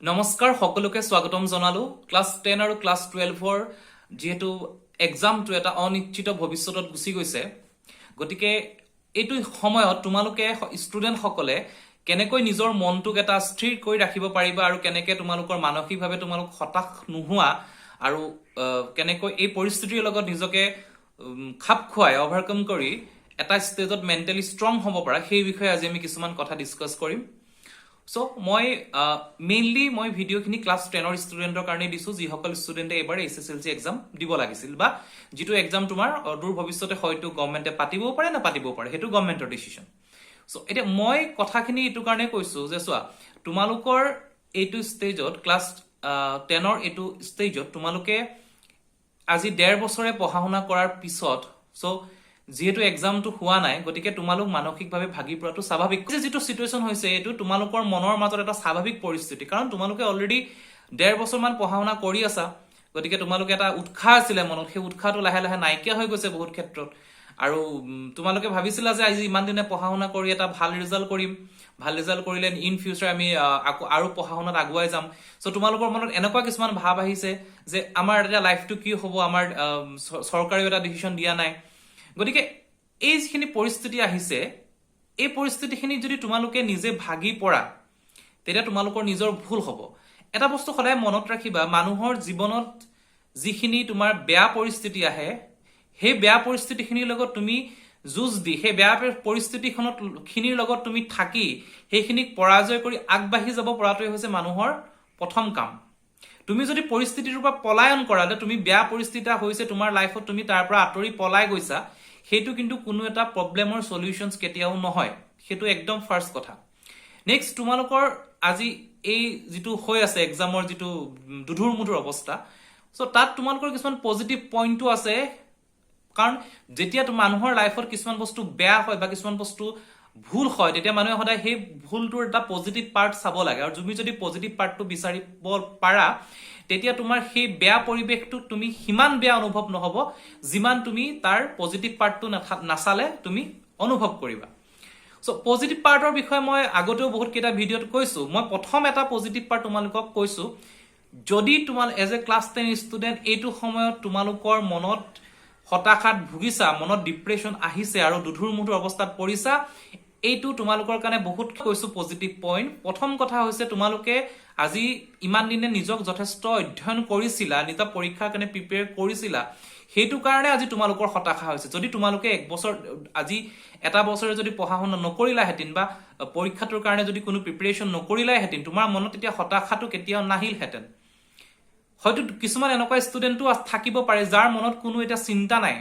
নমস্কাৰ সকলোকে স্বাগতম জনালো ক্লাস 10 আৰু ক্লাস 12 ৰ যেহেতু এক্সামটো এটা অনিশ্চিত ভৱিষ্যতত গুছি গৈছে গতিকে এইটো সময়ত তোমালোকে ষ্টুডেন্ট সকলে কেনেকৈ নিজৰ মনটোক এটা স্থিৰ কৰি ৰাখিব পাৰিবা আৰু কেনেকৈ তোমালোকৰ মানসিকভাৱে তোমালোক হতাশ নোহোৱা আৰু কেনেকৈ এই পৰিস্থিতিৰ লগত নিজকে খাপ খুৱাই ওভাৰকাম কৰি এটা ষ্টেজত মেন্টালি ষ্ট্ৰং হ'ব পাৰা সেই বিষয়ে আজি আমি কিছুমান কথা ডিসকাস কৰিম So, mainly video khini class 10 or student karone disu ji hokal student ebar SSLC exam dibo lagisil ba jitu exam tumar dur bhobisote hoyto government e patibo pare na patibo pare hetu government decision so eta moi kotha khini etu karone koisu je soa tumalukor etu stage ot class 10 or etu stage ot tumaluke আজি 1.5 বছৰে পঢ়াশুনা কৰাৰ পিছত so যেহেতু এক্সামটো হোৱা নাই গতিকে তোমালোক মানসিকভাৱে ভাগি পৰাটো স্বাভাৱিক যে যেটো সিচুৱেচন হৈছে এটো তোমালোকৰ মনৰ মাজত এটা স্বাভাৱিক পৰিস্থিতি কাৰণ তোমালোকে অলৰেডি 1.5 বছৰ মান পঢ়াশুনা কৰি আছা গতিকে তোমালোকে এটা উৎসাহ আছিল মনত সেই উৎসাহটো লাহে লাহে নাইকিয়া হৈ গৈছে বহুত ক্ষেত্ৰত আৰু তোমালোকে ভাবিছিলা যে আজি ইমান দিনে পঢ়াশুনা কৰি এটা ভাল ৰিজাল্ট কৰিম ভাল ৰিজাল্ট কৰিলে ইন ফিউচাৰ আমি আৰু পঢ়াশুনাত আগুৱাই যাম সো তোমালোকৰ মনত এনেকুৱা কিছুমান ভাব আহিছে যে আমাৰ এটা লাইফটো কি হ'ব আমাৰ চৰকাৰে এটা ডিসিশন দিয়া নাই গতিকে এই যিখিনি পৰিস্থিতি আহিছে এই পৰিস্থিতিখিনি যদি তোমালোকে নিজে ভাগি পৰা তেতিয়া তোমালোকৰ নিজৰ ভুল হ'ব এটা বস্তু সদায় মনত ৰাখিবা মানুহৰ জীৱনত যিখিনি তোমাৰ বেয়া পৰিস্থিতি আহে সেই বেয়া পৰিস্থিতিখিনিৰ লগত তুমি যুঁজ দি সেই বেয়া পৰিস্থিতিখিনিৰ লগত তুমি থাকি সেইখিনিক পৰাজয় কৰি আগবাঢ়ি যাব পৰাটোই হৈছে মানুহৰ প্ৰথম কাম তুমি যদি পৰিস্থিতিৰ পৰা পলায়ন কৰালে তুমি বেয়া পৰিস্থিতি হৈছে তোমাৰ লাইফত তুমি তাৰ পৰা আতৰি পলাই গৈছা হেতু কিন্তু কোনো এটা প্ৰবলেমৰ সলিউশনস কেতিয়াও নহয় হেতু একদম ফাৰ্স্ট কথা নেক্সট তোমালোকৰ আজি এই যেটো হৈ আছে এক্সামৰ যেটো দুধুৰ মুধুৰ অৱস্থা সো তাত তোমালোকৰ কিছুমান পজিটিভ পইণ্টও আছে কাৰণ যেতিয়া তুমি মানুহৰ লাইফত কিছুমান বস্তু বেয়া হয় বা কিছুমান বস্তু ভুল হয় তেতিয়া মানুহে সদায় সেই ভুলটোৰ এটা পজিটিভ পাৰ্ট চাব লাগে আৰু তুমি যদি পজিটিভ পাৰ্টটো বিচাৰিব পাৰা তেতিয়া তোমাৰ সেই বেয়া পৰিবেশটো তুমি হিমান বেয়া অনুভৱ নহব যিমান তুমি তাৰ পজিটিভ পাৰ্টটো নাচালে তুমি অনুভৱ কৰিবা সো পজিটিভ পাৰ্টৰ বিষয়ে মই আগতেও বহুত কেটা ভিডিওত কৈছো মই প্ৰথম এটা পজিটিভ পাৰ্ট তোমালোকক কৈছো যদি তোমাল এজ এ ক্লাস 10 ষ্টুডেন্ট এইটো সময়ত তোমালোকৰ মনত হতাশাত ভুগিছা মনত ডিপ্ৰেছন আহিছে আৰু দুধুৰ মুধুৰ অৱস্থাত পৰিছা এইটো তোমালোকৰ কাৰণে বহুত কৈছো পজিটিভ পইণ্ট প্ৰথম কথা হৈছে তোমালোকে আজি ইমান দিনে নিজক যথেষ্ট অধ্যয়ন কৰিছিলা নিতা পৰীক্ষাৰ কাৰণে প্ৰিপেয়াৰ কৰিছিলা হেতু কাৰণে আজি তোমালোকৰ হতাশা হৈছে যদি তোমালোকে এক বছৰ আজি এটা বছৰে যদি পঢ়াশুনা নকৰিলা হেতিন বা পৰীক্ষাটোৰ কাৰণে যদি কোনো প্ৰিপাৰেচন নকৰিলা হেতিন তোমাৰ মনত এতিয়া হতাশাটো কেতিয়াও নাহিল হেতেন হয়তো কিছুমান এনেকুৱা ষ্টুডেন্টও থাকিব পাৰে যাৰ মনত কোনো এটা চিন্তা নাই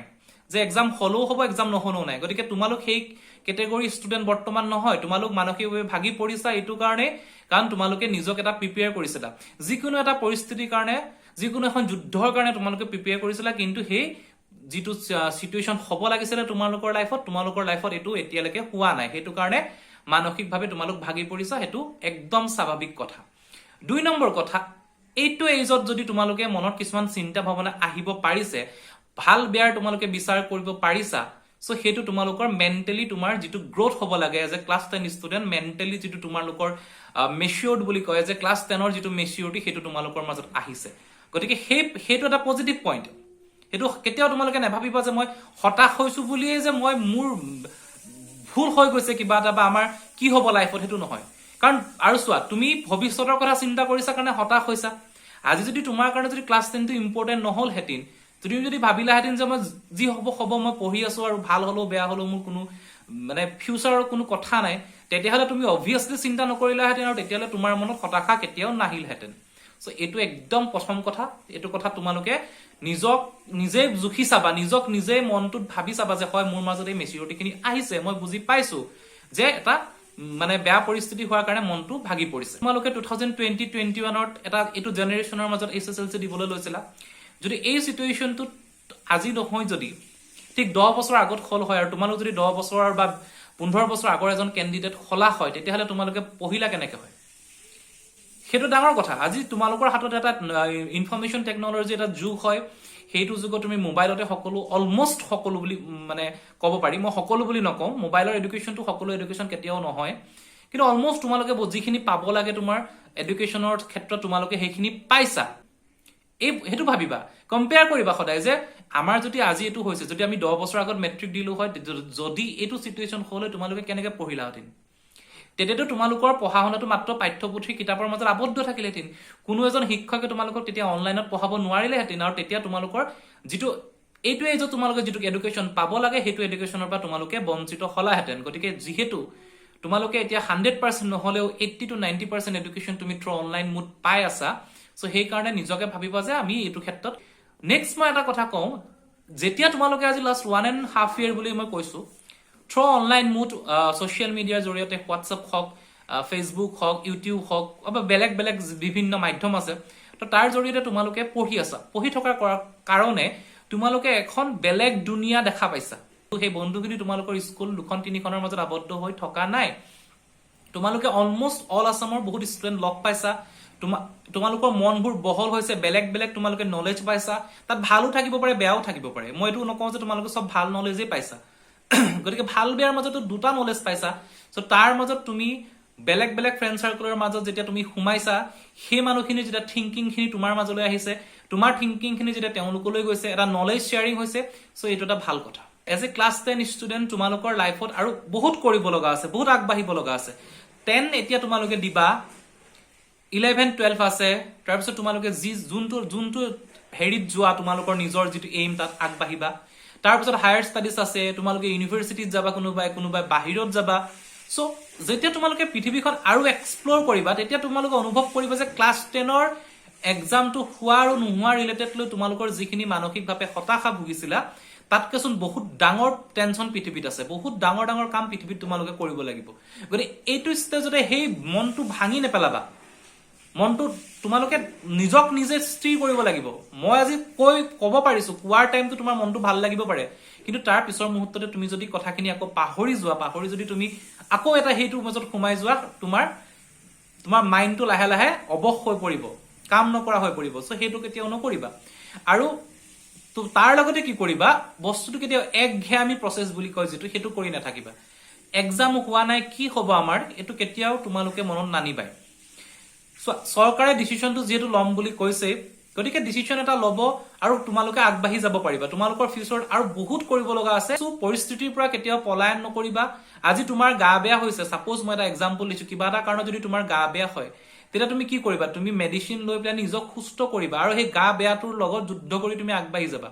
যে এক্সাম হলো হ'ব এক্সাম নহনো নাই গতিকে তোমালোক সেই ক্যাটেগৰী ষ্টুডেন্ট বৰ্তমান নহয় তোমালোক মানসিকভাৱে ভাগি পৰিছা এটো কাৰণে কাৰণ তোমালোকে নিজক এটা প্ৰিপেয়াৰ কৰিছিলা যিকোনো এটা পৰিস্থিতিৰ কাৰণে যিকোনো এখন যুদ্ধৰ কাৰণে তোমালোকে প্ৰিপেয়াৰ কৰিছিলা কিন্তু সেই যেটো সিচুৱেচন হ'ব লাগিছিল তোমালোকৰ লাইফত এটো এতিয়ালৈকে হোৱা নাই হেতু কাৰণে মানসিকভাৱে তোমালোক ভাগি পৰিছা হেতু একদম স্বাভাৱিক কথা দুই নম্বৰ কথা এইটো এজত যদি তোমালোকে মনত কিছুমান চিন্তা ভাৱনা আহিব পাৰিছে ভাল বেয়াৰ তোমালোকে বিচাৰ কৰিব পাৰিছা সো হেতু তোমালোকৰ মেন্টালি তোমাৰ যেটো গ্ৰোথ হ'ব লাগে as a class 10 student mentally যেটো তোমালোকৰ মেচিউৰড বুলি কয় যে ক্লাস 10 ৰ যেটো মেচিউৰিটি হেতু তোমালোকৰ মাজত আহিছে গতিকে হেতু এটা পজিটিভ পইণ্ট হেতু কেতিয়াও তোমালোকে নেভাবিবা যে মই হতাশ হৈছো বুলিয়ে যে মই মোৰ ভুল হৈ গৈছে কিবা এটা বা আমাৰ কি হ'ব লাইফত হেতু নহয় কাৰণ আৰু চোৱা তুমি ভৱিষ্যতৰ কথা চিন্তা কৰিছা কাৰণে হতাশ হৈছা আজি যদি তোমাৰ কাৰণে যদি ক্লাস 10 টো ইম্পৰ্টেন্ট নহল হেতিন তুমি যদি ভাবিলা হেতিন যে মই যি হ'ব মই পঢ়ি আছো আৰু ভাল হলো বেয়া হলো মোৰ কোনো মানে ফিউচাৰৰ কোনো কথা নাই তেতিয়াহলে তুমি অবভিয়াসলি চিন্তা নকৰিলা হেতিন আৰু তেতিয়ালে তোমাৰ মনত হতাশা কেতিয়াও নাহিল হেতেন সো এটো একদম প্ৰথম কথা এটো কথা তোমালোকে নিজক নিজে জুখি চাবা নিজক নিজে মনটোত ভাবি চাবা যে হয় মোৰ মাজত এই মেচিউৰিটিখিনি আহিছে মই বুজি পাইছো যে এটা মানে বেয়া পৰিস্থিতি হোৱাৰ কাৰণে মনটো ভাগি পৰিছে তোমালোকে 2020-21 ত এটা এটো জেনাৰেচনৰ মাজত এছএছএলসি দিবলৈ লৈছিলা যদি এই সিচুৱেচনটো আজি নহয় যদি ঠিক 10 বছৰ আগত হল হয় আৰু তোমালোক যদি 10 বছৰ বা 15 বছৰ আগৰ এজন ক্যান্ডিডেট খলা হয় তেতিয়াহলে তোমালোকে পঢ়িলা কেনেকৈ হয় হেতু ডাঙৰ কথা আজি তোমালোকৰ হাতত এটা ইনফৰমেশন টেকনলজি এটা যুগ হয় হেতু যুগত তুমি মোবাইলতে সকলো অলমোস্ট সকলো বুলি মানে ক'ব পাৰি মই সকলো বুলি নকওঁ মোবাইলৰ এডুকেশনটো সকলো এডুকেশন কেতিয়াও নহয় কিন্তু অলমোস্ট তোমালোকে যিখিনি পাব লাগে তোমাৰ এডুকেশ্যনৰ ক্ষেত্ৰত তোমালোকে সেইখিনি পাইছা সেইটো ভাবিবা কম্পেয়াৰ কৰিবা সদায় যে আমাৰ যদি আজি এইটো হৈছে যদি আমি 10 বছৰ আগত মেট্ৰিক দিলো হয় যদি এইটো সিচুৱেশ্যন হলে তোমালোকে কেনেকৈ পঢ়িলাহেঁতেন তেতিয়াতো তোমালোকৰ পঢ়া শুনাটো মাত্ৰ পাঠ্যপুথিৰ কিতাপৰ মাজত আবদ্ধ থাকিলেহেঁতেন কোনো এজন শিক্ষকে তোমালোকক তেতিয়া অনলাইনত পঢ়াব নোৱাৰিলেহেঁতেন আৰু তেতিয়া তোমালোকৰ যিটো এইটোৱে যে তোমালোকে যিটো এডুকেশ্যন পাব লাগে সেইটো এডুকেশ্যনৰ পৰা তোমালোকে বঞ্চিত হলাহেঁতেন গতিকে যিহেতু তোমালোকে এতিয়া 100% নহলেও 80 to 90% এডুকেশ্যন তুমি থ্ৰু অনলাইন মোড পাই আছা সো সেই কাৰণে নিজকে ভাবিবা যে আমি এইটো ক্ষেত্ৰত নেক্সট মই এটা কথা কওঁ যেতিয়া তোমালোকে আজি লাষ্ট 1.5 year বুলি মই কৈছো থ্ৰু অনলাইন মোড সোশ্যাল মিডিয়াৰ জৰিয়তে হোৱাটছআপ হওক ফেচবুক হওক ইউটিউব হওক বা বেলেগ বেলেগ বিভিন্ন মাধ্যম আছে তো তাৰ জৰিয়তে তোমালোকে পঢ়ি আছা পঢ়ি থকাৰ কাৰণে তোমালোকে এখন বেলেগ দুনিয়া দেখা পাইছা সেই বন্ধুখিনি তোমালোকৰ স্কুল দুখন তিনিখনৰ মাজত আবদ্ধ হৈ থকা নাই তোমালোকে অলমোষ্ট অল আসামৰ বহুত ষ্টুডেন্ট লগ পাইছা তোমালোকৰ মনবোৰ বহল হৈছে বেলেগ বেলেগ তোমালোকে নলেজ পাইছা তাত ভালো থাকিব পাৰে বেয়াও থাকিব পাৰে মই এইটো নকওঁ যে তোমালোকে সব ভাল নলেজে পাইছা গতিকে ভাল বেয়াৰ মাজতো দুটা নলেজ পাইছা সো তাৰ মাজত তুমি বেলেগ বেলেগ ফ্ৰেণ্ড সাৰ্কেলৰ মাজত যেতিয়া তুমি সোমাইছা সেই মানুহখিনি যেতিয়া থিংকিংখিনি তোমাৰ মাজলৈ আহিছে তোমাৰ থিংকিংখিনি যেতিয়া তেওঁলোকলৈ গৈছে এটা নলেজ শ্বেয়াৰিং হৈছে সো এইটো এটা ভাল কথা এজ এ ক্লাছ 10 ষ্টুডেন্ট তোমালোকৰ লাইফত আৰু বহুত কৰিব লগা আছে বহুত আগবাঢ়িব লগা আছে 10 এতিয়া তোমালোকে দিবা 11 12 আছে তাৰপিছত তোমালোকে যোনটো হেৰিত যোৱা তোমালোকৰ নিজৰ যিটো এইম তাত আগবাঢ়িবা তাৰপিছত হায়াৰ ষ্টাডিজ আছে তোমালোকে ইউনিভাৰ্চিটিত যাবা কোনোবাই বাহিৰত যাবা সো যেতিয়া তোমালোকে পৃথিৱীখন আৰু এক্সপ্লোৰ কৰিবা তেতিয়া তোমালোকে অনুভৱ কৰিবা যে ক্লাছ 10ৰ এক্সামটো হোৱা আৰু নোহোৱা ৰিলেটেড লৈ তোমালোকৰ যিখিনি মানসিকভাৱে হতাশা ভুগিছিলা তাতকেচোন বহুত ডাঙৰ টেনচন পৃথিৱীত আছে বহুত ডাঙৰ ডাঙৰ কাম পৃথিৱীত তোমালোকে কৰিব লাগিব গতিকে এইটো ষ্টেজতে সেই মনটো ভাঙি নেপেলাবা মনটো তোমালোকে নিজক নিজে স্থিৰ কৰিব লাগিব মই আজি ক'ব পাৰিছো কোৱাৰ টাইমটো তোমাৰ মনটো ভাল লাগিব পাৰে কিন্তু তাৰ পিছৰ মুহূৰ্ততে তুমি যদি কথাখিনি আকৌ পাহৰি যদি তুমি আকৌ এটা হেইটোৰ মাজত সোমাই যোৱা তোমাৰ মাইণ্ডটো লাহে লাহে অবশ হৈ পৰিব কাম নকৰা হৈ পৰিব সো হেইটো কেতিয়াও নকৰিবা আৰু তো তাৰ লগতে কি কৰিবা বস্তুটো কেতিয়াও একঘেয়ামি প্ৰসেস বুলি কয় যেটো হেতু কৰি নাথাকিবা এক্সাম হোৱা নাই কি হ'ব আমাৰ এটো কেতিয়াও তোমালোকে মনত নানিবাই সৰকাৰে ডিসিশনটো যেটো লম বুলি কৈছে গতিকে ডিসিশন এটা লব আৰু তোমালোকে আগবাঢ়ি যাব পাৰিবা তোমালোকৰ ফিউচাৰত আৰু বহুত কৰিব লগা আছে সো পৰিস্থিতিৰ পৰা কেতিয়াও পলায়ন নকৰিবা আজি তোমাৰ গা বেয়া হৈছে সাপোজ মই এটা এক্সাম্পল দিছো কিবা এটা কাৰণ যদি তোমাৰ গা বেয়া হয় তেতিয়া তুমি কি কৰিবা তুমি মেডিসিন লৈ প্লান নিজক সুস্থ কৰিবা আৰু সেই গা বেয়াটোৰ লগত যুদ্ধ কৰি তুমি আগবাঢ়ি যাবা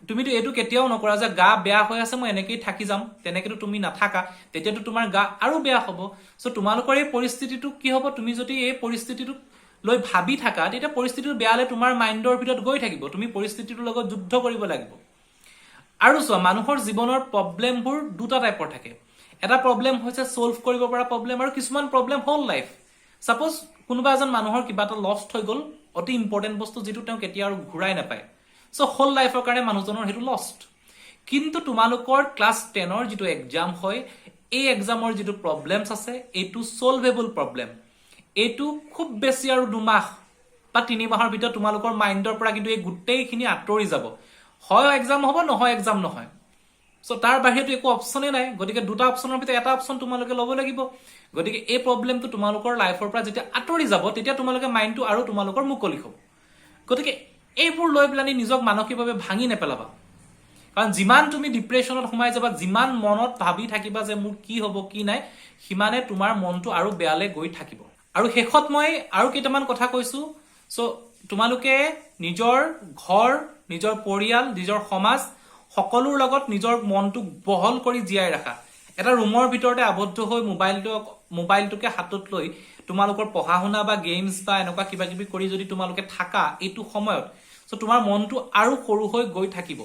তুমি তো এটো কেতিয়াও নকৰা যে গা বেয়া হৈ আছে মই এনেকৈ থাকি যাম তেনেকেতো তুমি নাথাকা তেতিয়াতো তোমাৰ গা আৰু বেয়া হ'ব সো তোমালোকৰ এই পৰিস্থিতিটো কি হ'ব তুমি যদি এই পৰিস্থিতিটো লৈ ভাবি থাকা তেতিয়া পৰিস্থিতিটো বেয়ালে তোমাৰ মাইণ্ডৰ ভিতৰত গৈ থাকিব তুমি পৰিস্থিতিটোৰ লগত যুদ্ধ কৰিব লাগিব আৰু সো মানুহৰ জীৱনৰ প্ৰবলেমবোৰ দুটা টাইপৰ থাকে এটা প্ৰবলেম হৈছে সলভ কৰিব পৰা প্ৰবলেম আৰু কিছুমান প্ৰবলেম হোল লাইফ সাপোজ কোনোবা এজন মানুহৰ কিবা এটা লষ্ট হৈ গল অতি ইম্পৰ্টেন্ট বস্তু যেটো তেওঁ কেতিয়া আৰু ঘূৰাই নাপায় সো হোল লাইফৰ কাৰণে মানুহজনৰ হেতু লষ্ট কিন্তু তোমালোকৰ ক্লাছ 10ৰ যেটো এক্সাম হয় এই এক্সামৰ যেটো প্ৰবলেমছ আছে এটো সলভেবল প্ৰবলেম এটো খুব বেছি আৰু 2 মাহ বা 3 মাহৰ ভিতৰত তোমালোকৰ মাইণ্ডৰ পৰা কিন্তু এই গুটেইখিনি আঁতৰি যাব হয় এক্সাম হ'ব নহয় এক্সাম নহয় সো তাৰ বাহিৰটো একো অপচনে নাই গতিকে দুটা অপচনৰ ভিতৰত এটা অপচন তোমালোকে ল'ব লাগিব গতিকে এই প্ৰবলেমটো তোমালোকৰ লাইফৰ পৰা যেতিয়া আঁতৰি যাব তেতিয়া তোমালোকে মাইণ্ডটো আৰু তোমালোকৰ মুকলি হ'ব গতিকে এইবোৰ লৈ প্লানি নিজক মানসিকভাৱে ভাঙি নেপেলাবা কাৰণ যিমান তুমি ডিপ্ৰেছনত সোমাই যাবা যিমান মনত ভাবি থাকিবা যে মোৰ কি হ'ব কি নাই হিমানে তোমাৰ মনটো আৰু বেয়ালে গৈ থাকিব আৰু শেষত মই আৰু কেইটামান কথা কৈছো সো তোমালোকে নিজৰ ঘৰ নিজৰ পৰিয়াল নিজৰ সমাজ সকলোৰ লগত নিজৰ মনটো বহল কৰি জিয়াই ৰাখা এটা ৰুমৰ ভিতৰতে আবদ্ধ হৈ মোবাইলটোকে হাতত লৈ তোমালোকৰ পঢ়া শুনা বা গেমছ বা এনেকুৱা কিবা কিবি কৰি যদি তোমালোকে থাকা এইটো সময়ত সো তোমাৰ মনটো আৰু সৰু হৈ গৈ থাকিব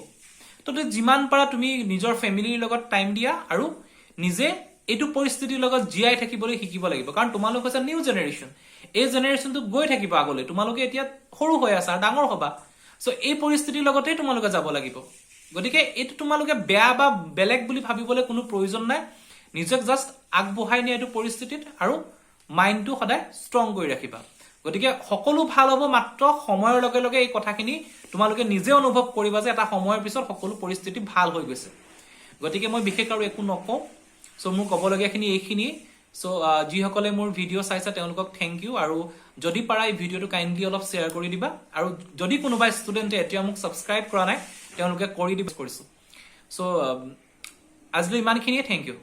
তো যিমান পাৰা তুমি নিজৰ ফ্যামিলিৰ লগত টাইম দিয়া আৰু নিজে এইটো পৰিস্থিতিৰ লগত জিয়াই থাকিবলৈ শিকিব লাগিব কাৰণ তোমালোক হৈছে নিউ জেনাৰেশন এই জেনাৰেশনটো গৈ থাকিব আগলৈ তোমালোকে এতিয়া সৰু হৈ আছা ডাঙৰ হবা সো এই পৰিস্থিতিৰ লগতে তোমালোকে যাব লাগিব গতিকে এটো তোমালোকে বেয়া বা বেলেগ বুলি ভাবিবলৈ কোনো প্ৰয়োজন নাই নিজক জাস্ট আগবঢ়াই নিয়া এটো পৰিস্থিতিত আৰু মাইণ্ডটো সদায় ষ্ট্ৰং কৰি ৰাখিবা গতিকে সকলো ভাল হ'ব মাত্ৰ সময়ৰ লগে লগে এই কথাখিনি তোমালোকে নিজে অনুভৱ কৰিবা যে এটা সময়ৰ পিছত সকলো পৰিস্থিতি ভাল হৈ গৈছে গতিকে মই বিশেষ আৰু একো নকওঁ সো মোৰ ক'বলগীয়াখিনি এইখিনি সো যিসকলে মোৰ ভিডিও চাইছে তেওঁলোকক থ্যাংক ইউ আৰু যদি পাৰা এই ভিডিঅ'টো কাইণ্ডলি অলপ শ্বেয়াৰ কৰি দিবা আৰু যদি কোনোবা ষ্টুডেণ্টে এতিয়া মোক ছাবস্ক্ৰাইব কৰা নাই তেওঁলোকে কৰি দিব কৰিছো চ' আজিলৈ ইমানখিনিয়ে থেংক ইউ